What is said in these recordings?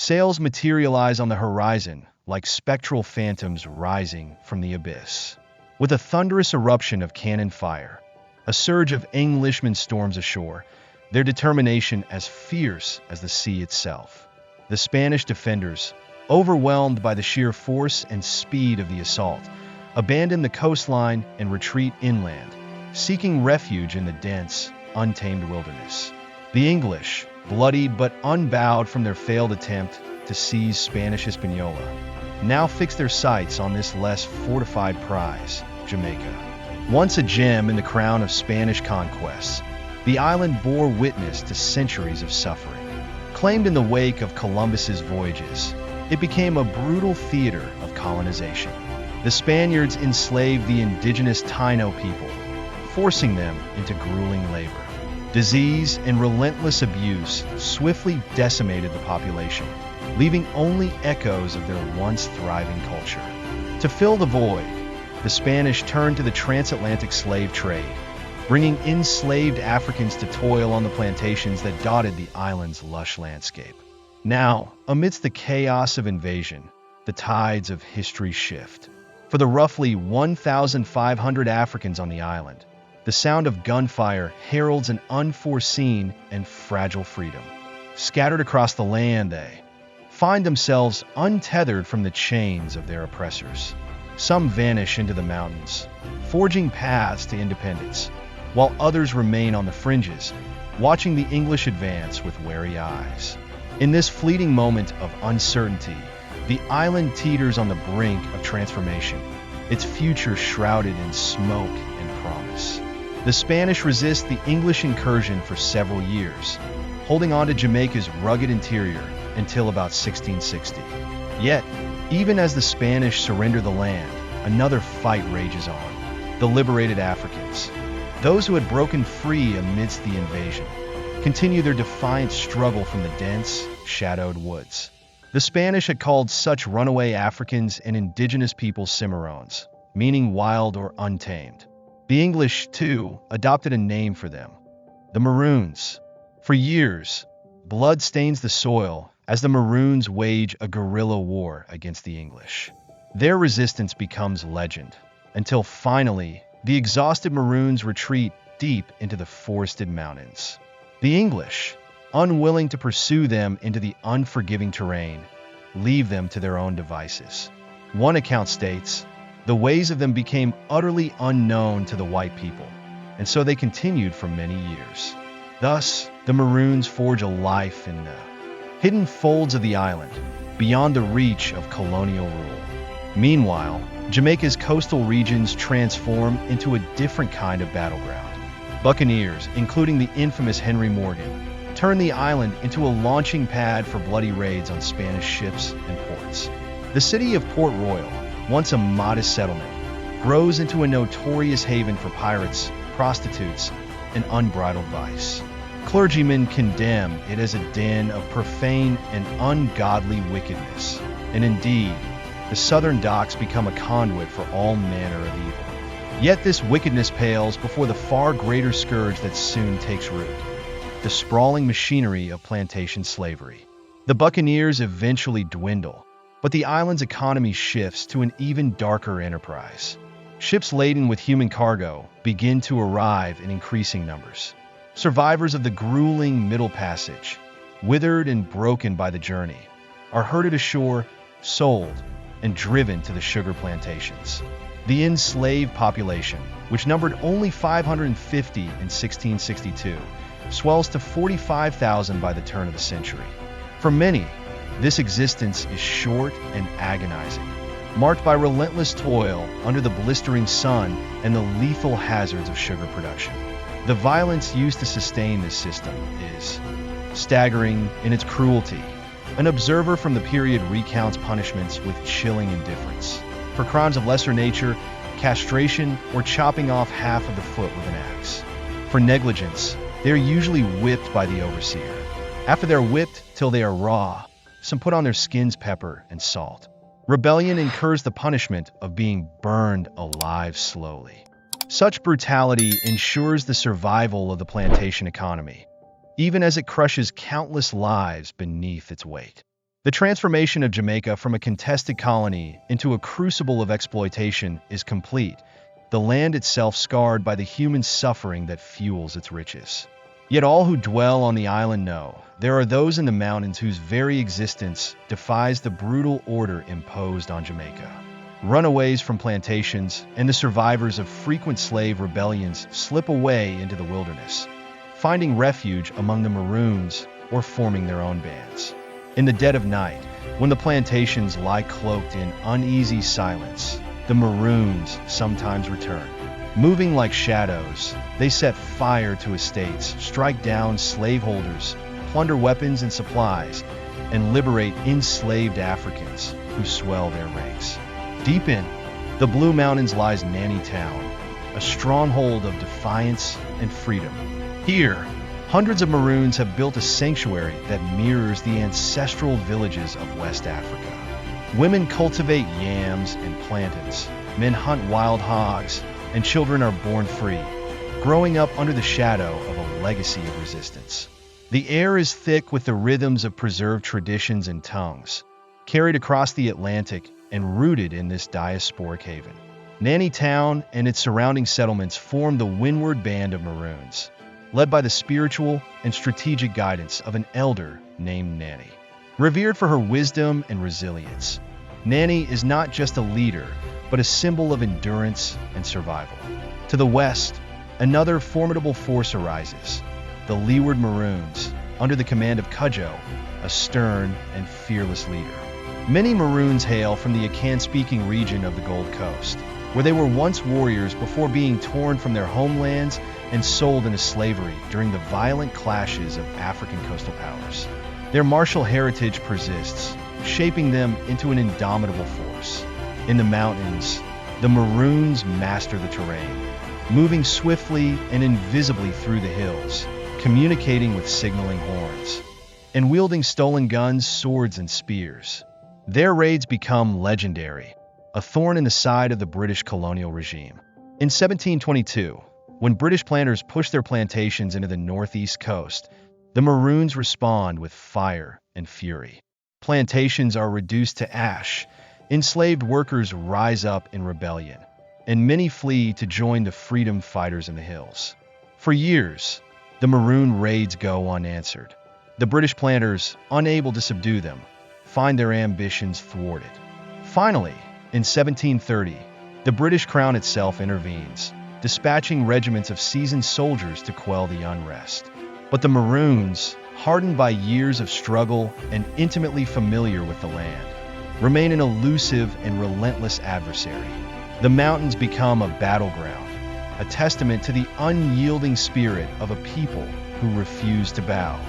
Sails materialize on the horizon like spectral phantoms rising from the abyss. With a thunderous eruption of cannon fire, a surge of Englishmen storms ashore, their determination as fierce as the sea itself. The Spanish defenders, overwhelmed by the sheer force and speed of the assault, abandon the coastline and retreat inland, seeking refuge in the dense, untamed wilderness. The English, bloodied but unbowed from their failed attempt to seize Spanish Hispaniola, now fix their sights on this less fortified prize, Jamaica. Once a gem in the crown of Spanish conquests, the island bore witness to centuries of suffering. Claimed in the wake of Columbus's voyages, it became a brutal theater of colonization. The Spaniards enslaved the indigenous Taino people, forcing them into grueling labor. Disease and relentless abuse swiftly decimated the population, leaving only echoes of their once thriving culture. To fill the void, the Spanish turned to the transatlantic slave trade, bringing enslaved Africans to toil on the plantations that dotted the island's lush landscape. Now, amidst the chaos of invasion, the tides of history shift. For the roughly 1,500 Africans on the island, the sound of gunfire heralds an unforeseen and fragile freedom. Scattered across the land, they find themselves untethered from the chains of their oppressors. Some vanish into the mountains, forging paths to independence, while others remain on the fringes, watching the English advance with wary eyes. In this fleeting moment of uncertainty, the island teeters on the brink of transformation, its future shrouded in smoke and promise. The Spanish resist the English incursion for several years, holding on to Jamaica's rugged interior until about 1660. Yet, even as the Spanish surrender the land, another fight rages on. The liberated Africans, those who had broken free amidst the invasion, continue their defiant struggle from the dense, shadowed woods. The Spanish had called such runaway Africans and indigenous peoples Cimarrones, meaning wild or untamed. The English, too, adopted a name for them, the Maroons. For years, blood stains the soil as the Maroons wage a guerrilla war against the English. Their resistance becomes legend, until finally, the exhausted Maroons retreat deep into the forested mountains. The English, unwilling to pursue them into the unforgiving terrain, leave them to their own devices. One account states, the ways of them became utterly unknown to the white people, and so they continued for many years. Thus, the Maroons forge a life in the hidden folds of the island, beyond the reach of colonial rule. Meanwhile, Jamaica's coastal regions transform into a different kind of battleground. Buccaneers, including the infamous Henry Morgan, turn the island into a launching pad for bloody raids on Spanish ships and ports. The city of Port Royal, once a modest settlement, grows into a notorious haven for pirates, prostitutes, and unbridled vice. Clergymen condemn it as a den of profane and ungodly wickedness, and indeed, the southern docks become a conduit for all manner of evil. Yet this wickedness pales before the far greater scourge that soon takes root, the sprawling machinery of plantation slavery. The buccaneers eventually dwindle, but the island's economy shifts to an even darker enterprise. Ships laden with human cargo begin to arrive in increasing numbers. Survivors of the grueling Middle Passage, withered and broken by the journey, are herded ashore, sold, and driven to the sugar plantations. The enslaved population, which numbered only 550 in 1662, swells to 45,000 by the turn of the century. For many, this existence is short and agonizing, marked by relentless toil under the blistering sun and the lethal hazards of sugar production. The violence used to sustain this system is staggering in its cruelty. An observer from the period recounts punishments with chilling indifference. For crimes of lesser nature, castration or chopping off half of the foot with an axe. For negligence, they are usually whipped by the overseer. After they're whipped till they are raw, some put on their skins pepper and salt. Rebellion incurs the punishment of being burned alive slowly. Such brutality ensures the survival of the plantation economy, even as it crushes countless lives beneath its weight. The transformation of Jamaica from a contested colony into a crucible of exploitation is complete, the land itself scarred by the human suffering that fuels its riches. Yet all who dwell on the island know there are those in the mountains whose very existence defies the brutal order imposed on Jamaica. Runaways from plantations and the survivors of frequent slave rebellions slip away into the wilderness, finding refuge among the Maroons or forming their own bands. In the dead of night, when the plantations lie cloaked in uneasy silence, the Maroons sometimes return. Moving like shadows, they set fire to estates, strike down slaveholders, plunder weapons and supplies, and liberate enslaved Africans who swell their ranks. Deep in the Blue Mountains lies Nanny Town, a stronghold of defiance and freedom. Here, hundreds of Maroons have built a sanctuary that mirrors the ancestral villages of West Africa. Women cultivate yams and plantains, men hunt wild hogs, and children are born free, growing up under the shadow of a legacy of resistance. The air is thick with the rhythms of preserved traditions and tongues, carried across the Atlantic and rooted in this diasporic haven. Nanny Town and its surrounding settlements form the windward band of Maroons, led by the spiritual and strategic guidance of an elder named Nanny. Revered for her wisdom and resilience, Nanny is not just a leader, but a symbol of endurance and survival. To the west, another formidable force arises, the Leeward Maroons, under the command of Cudjoe, a stern and fearless leader. Many Maroons hail from the Akan-speaking region of the Gold Coast, where they were once warriors before being torn from their homelands and sold into slavery during the violent clashes of African coastal powers. Their martial heritage persists, shaping them into an indomitable force. In the mountains, the Maroons master the terrain, moving swiftly and invisibly through the hills, communicating with signaling horns, and wielding stolen guns, swords, and spears. Their raids become legendary, a thorn in the side of the British colonial regime. In 1722, when British planters pushed their plantations into the northeast coast, the Maroons respond with fire and fury. Plantations are reduced to ash, enslaved workers rise up in rebellion, and many flee to join the freedom fighters in the hills. For years, the Maroon raids go unanswered. The British planters, unable to subdue them, find their ambitions thwarted. Finally, in 1730, the British Crown itself intervenes, dispatching regiments of seasoned soldiers to quell the unrest. But the Maroons, hardened by years of struggle and intimately familiar with the land, remain an elusive and relentless adversary. The mountains become a battleground, a testament to the unyielding spirit of a people who refuse to bow.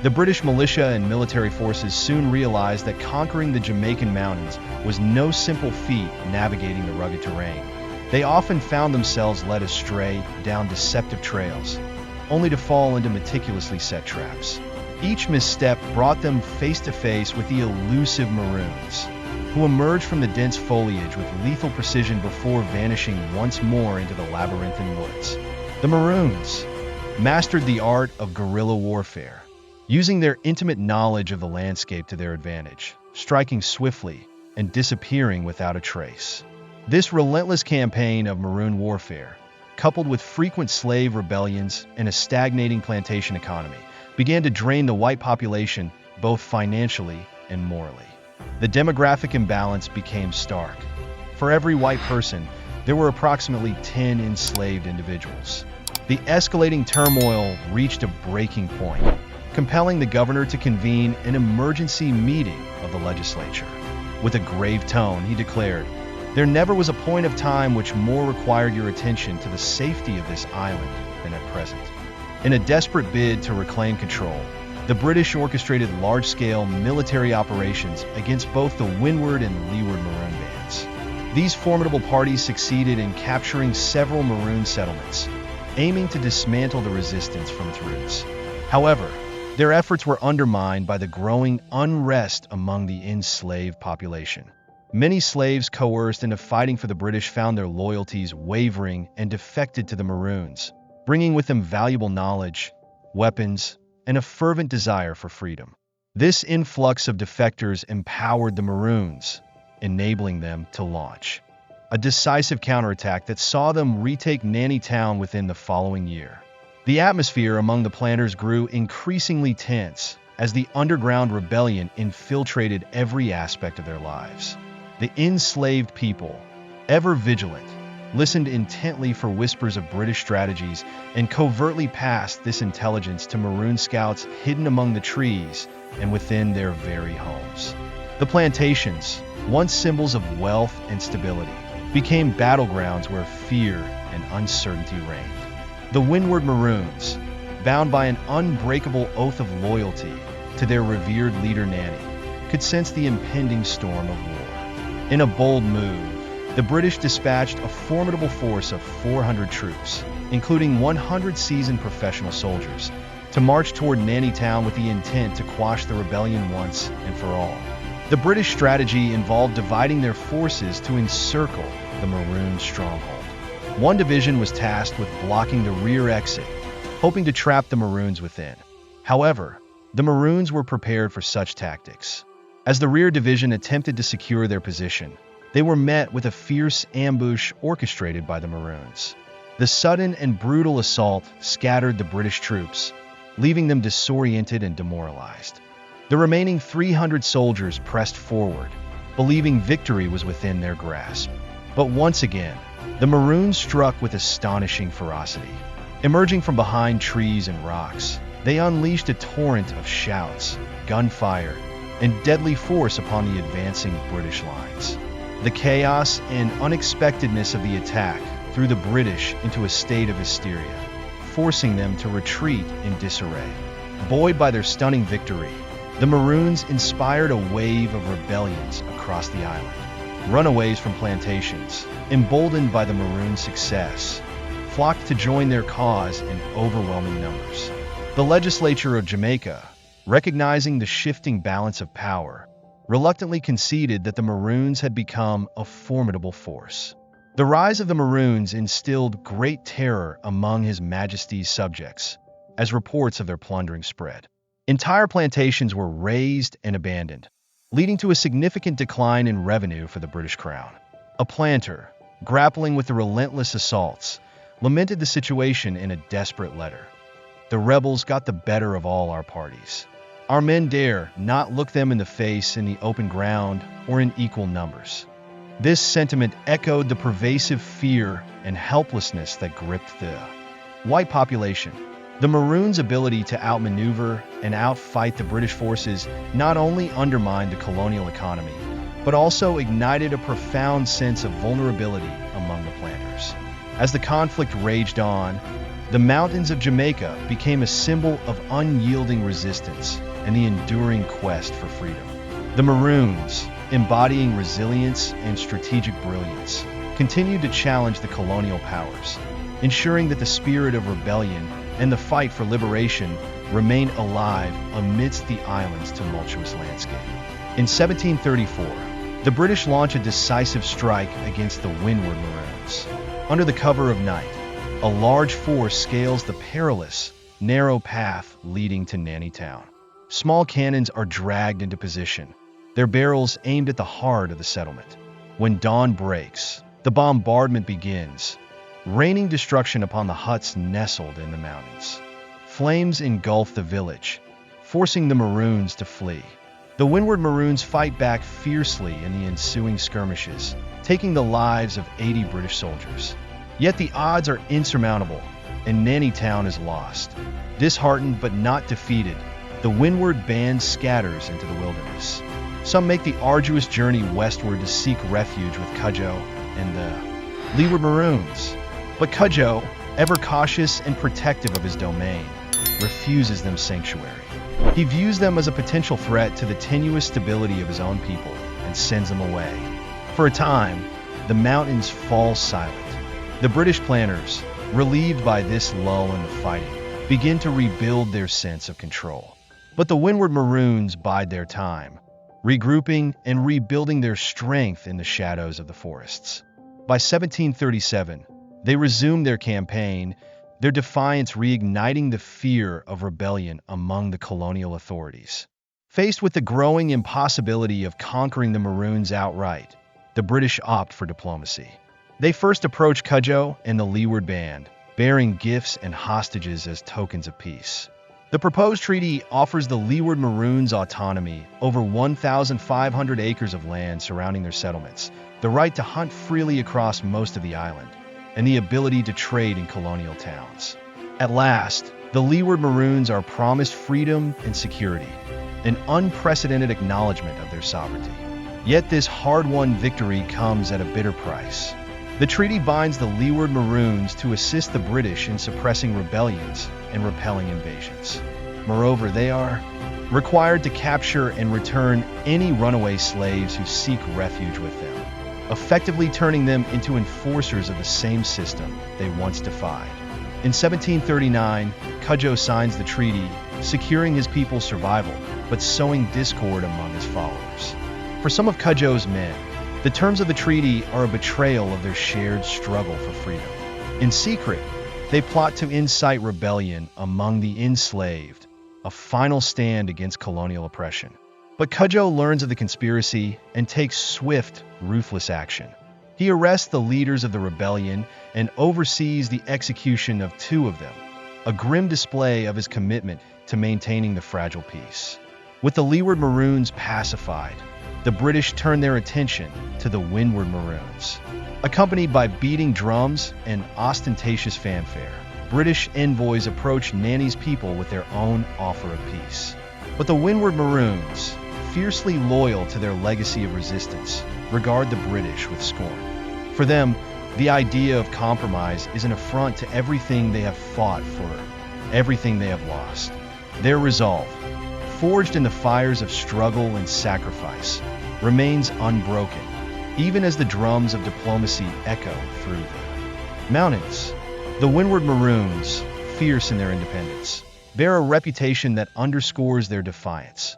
The British militia and military forces soon realized that conquering the Jamaican mountains was no simple feat navigating the rugged terrain. They often found themselves led astray down deceptive trails, only to fall into meticulously set traps. Each misstep brought them face to face with the elusive Maroons, who emerged from the dense foliage with lethal precision before vanishing once more into the labyrinthine woods. The Maroons mastered the art of guerrilla warfare, using their intimate knowledge of the landscape to their advantage, striking swiftly and disappearing without a trace. This relentless campaign of Maroon warfare, coupled with frequent slave rebellions and a stagnating plantation economy, began to drain the white population both financially and morally. The demographic imbalance became stark. For every white person, there were approximately 10 enslaved individuals. The escalating turmoil reached a breaking point, compelling the governor to convene an emergency meeting of the legislature. With a grave tone, he declared, "There never was a point of time which more required your attention to the safety of this island than at present." In a desperate bid to reclaim control, the British orchestrated large-scale military operations against both the Windward and Leeward Maroon bands. These formidable parties succeeded in capturing several Maroon settlements, aiming to dismantle the resistance from its roots. However, their efforts were undermined by the growing unrest among the enslaved population. Many slaves coerced into fighting for the British found their loyalties wavering and defected to the Maroons, bringing with them valuable knowledge, weapons, and a fervent desire for freedom. This influx of defectors empowered the Maroons, enabling them to launch a decisive counterattack that saw them retake Nanny Town within the following year. The atmosphere among the planters grew increasingly tense as the underground rebellion infiltrated every aspect of their lives. The enslaved people, ever vigilant, listened intently for whispers of British strategies and covertly passed this intelligence to Maroon scouts hidden among the trees and within their very homes. The plantations, once symbols of wealth and stability, became battlegrounds where fear and uncertainty reigned. The Windward Maroons, bound by an unbreakable oath of loyalty to their revered leader Nanny, could sense the impending storm of war. In a bold move, the British dispatched a formidable force of 400 troops, including 100 seasoned professional soldiers, to march toward Nanny Town with the intent to quash the rebellion once and for all. The British strategy involved dividing their forces to encircle the Maroon stronghold. One division was tasked with blocking the rear exit, hoping to trap the Maroons within. However, the Maroons were prepared for such tactics. As the rear division attempted to secure their position, they were met with a fierce ambush orchestrated by the Maroons. The sudden and brutal assault scattered the British troops, leaving them disoriented and demoralized. The remaining 300 soldiers pressed forward, believing victory was within their grasp. But once again, the Maroons struck with astonishing ferocity. Emerging from behind trees and rocks, they unleashed a torrent of shouts, gunfire, and deadly force upon the advancing British lines. The chaos and unexpectedness of the attack threw the British into a state of hysteria, forcing them to retreat in disarray. Buoyed by their stunning victory, the Maroons inspired a wave of rebellions across the island. Runaways from plantations, emboldened by the Maroon success, flocked to join their cause in overwhelming numbers. The legislature of Jamaica, recognizing the shifting balance of power, reluctantly conceded that the Maroons had become a formidable force. The rise of the Maroons instilled great terror among His Majesty's subjects, as reports of their plundering spread. Entire plantations were razed and abandoned, leading to a significant decline in revenue for the British Crown. A planter, grappling with the relentless assaults, lamented the situation in a desperate letter. The rebels got the better of all our parties. Our men dare not look them in the face in the open ground or in equal numbers. This sentiment echoed the pervasive fear and helplessness that gripped the white population. The Maroons' ability to outmaneuver and outfight the British forces not only undermined the colonial economy, but also ignited a profound sense of vulnerability among the planters. As the conflict raged on, the mountains of Jamaica became a symbol of unyielding resistance and the enduring quest for freedom. The Maroons, embodying resilience and strategic brilliance, continued to challenge the colonial powers, ensuring that the spirit of rebellion and the fight for liberation remained alive amidst the island's tumultuous landscape. In 1734, the British launched a decisive strike against the Windward Maroons. Under the cover of night, a large force scales the perilous, narrow path leading to Nanny Town. Small cannons are dragged into position, their barrels aimed at the heart of the settlement. When dawn breaks, the bombardment begins, raining destruction upon the huts nestled in the mountains. Flames engulf the village, forcing the Maroons to flee. The Windward Maroons fight back fiercely in the ensuing skirmishes, taking the lives of 80 British soldiers. Yet the odds are insurmountable, and Nanny Town is lost. Disheartened but not defeated, the Windward band scatters into the wilderness. Some make the arduous journey westward to seek refuge with Cudjoe and the Leeward Maroons. But Cudjoe, ever cautious and protective of his domain, refuses them sanctuary. He views them as a potential threat to the tenuous stability of his own people and sends them away. For a time, the mountains fall silent. The British planters, relieved by this lull in the fighting, begin to rebuild their sense of control. But the Windward Maroons bide their time, regrouping and rebuilding their strength in the shadows of the forests. By 1737, they resumed their campaign, their defiance reigniting the fear of rebellion among the colonial authorities. Faced with the growing impossibility of conquering the Maroons outright, the British opt for diplomacy. They first approach Cudjoe and the Leeward Band, bearing gifts and hostages as tokens of peace. The proposed treaty offers the Leeward Maroons autonomy over 1,500 acres of land surrounding their settlements, the right to hunt freely across most of the island, and the ability to trade in colonial towns. At last, the Leeward Maroons are promised freedom and security, an unprecedented acknowledgement of their sovereignty. Yet this hard-won victory comes at a bitter price. The treaty binds the Leeward Maroons to assist the British in suppressing rebellions and repelling invasions. Moreover, they are required to capture and return any runaway slaves who seek refuge with them, effectively turning them into enforcers of the same system they once defied. In 1739, Cudjoe signs the treaty, securing his people's survival, but sowing discord among his followers. For some of Cudjoe's men, the terms of the treaty are a betrayal of their shared struggle for freedom. In secret, they plot to incite rebellion among the enslaved, a final stand against colonial oppression. But Cudjoe learns of the conspiracy and takes swift, ruthless action. He arrests the leaders of the rebellion and oversees the execution of 2 of them, a grim display of his commitment to maintaining the fragile peace. With the Leeward Maroons pacified, the British turn their attention to the Windward Maroons. Accompanied by beating drums and ostentatious fanfare, British envoys approach Nanny's people with their own offer of peace. But the Windward Maroons, fiercely loyal to their legacy of resistance, regard the British with scorn. For them, the idea of compromise is an affront to everything they have fought for, everything they have lost. Their resolve, forged in the fires of struggle and sacrifice, remains unbroken, even as the drums of diplomacy echo through the mountains. The Windward Maroons, fierce in their independence, bear a reputation that underscores their defiance.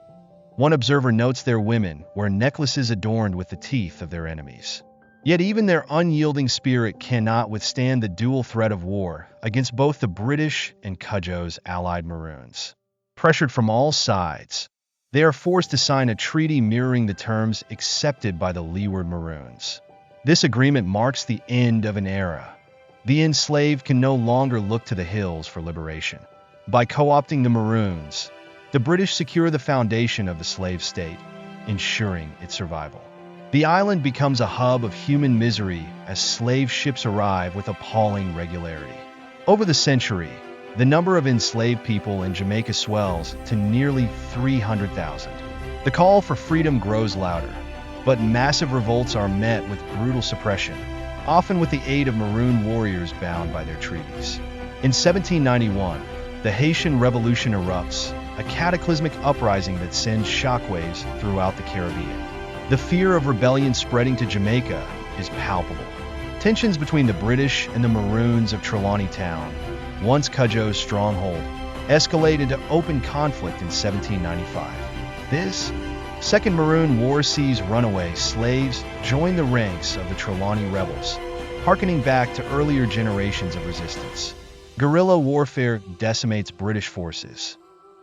One observer notes their women wear necklaces adorned with the teeth of their enemies. Yet even their unyielding spirit cannot withstand the dual threat of war against both the British and Cudjoe's allied Maroons. Pressured from all sides, they are forced to sign a treaty mirroring the terms accepted by the Leeward Maroons. This agreement marks the end of an era. The enslaved can no longer look to the hills for liberation. By co-opting the Maroons, the British secure the foundation of the slave state, ensuring its survival. The island becomes a hub of human misery as slave ships arrive with appalling regularity. Over the century, the number of enslaved people in Jamaica swells to nearly 300,000. The call for freedom grows louder, but massive revolts are met with brutal suppression, often with the aid of Maroon warriors bound by their treaties. In 1791, the Haitian Revolution erupts, a cataclysmic uprising that sends shockwaves throughout the Caribbean. The fear of rebellion spreading to Jamaica is palpable. Tensions between the British and the Maroons of Trelawney Town, once Cudjoe's stronghold, escalated to open conflict in 1795. This Second Maroon War sees runaway slaves join the ranks of the Trelawney rebels, harkening back to earlier generations of resistance. Guerrilla warfare decimates British forces.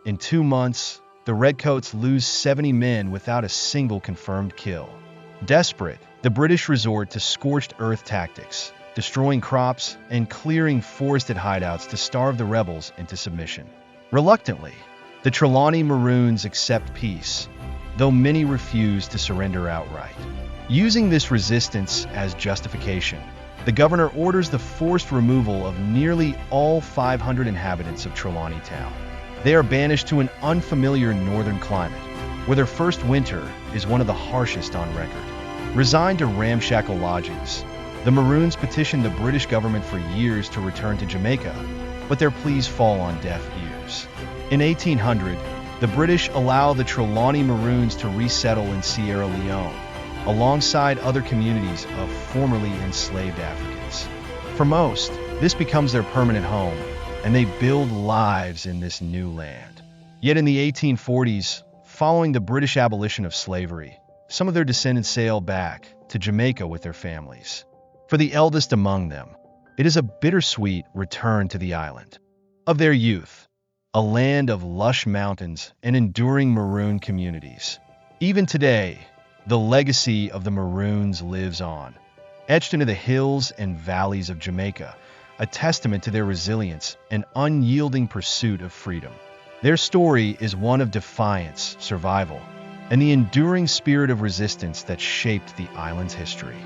In 2 months, the Redcoats lose 70 men without a single confirmed kill. Desperate, the British resort to scorched earth tactics, destroying crops and clearing forested hideouts to starve the rebels into submission. Reluctantly, the Trelawney Maroons accept peace, though many refuse to surrender outright. Using this resistance as justification, the governor orders the forced removal of nearly all 500 inhabitants of Trelawney Town. They are banished to an unfamiliar northern climate, where their first winter is one of the harshest on record. Resigned to ramshackle lodgings, the Maroons petition the British government for years to return to Jamaica, but their pleas fall on deaf ears. In 1800, the British allow the Trelawney Maroons to resettle in Sierra Leone, alongside other communities of formerly enslaved Africans. For most, this becomes their permanent home, and they build lives in this new land. Yet in the 1840s, following the British abolition of slavery, some of their descendants sail back to Jamaica with their families. For the eldest among them, it is a bittersweet return to the island of their youth, a land of lush mountains and enduring Maroon communities. Even today, the legacy of the Maroons lives on, etched into the hills and valleys of Jamaica, a testament to their resilience and unyielding pursuit of freedom. Their story is one of defiance, survival, and the enduring spirit of resistance that shaped the island's history.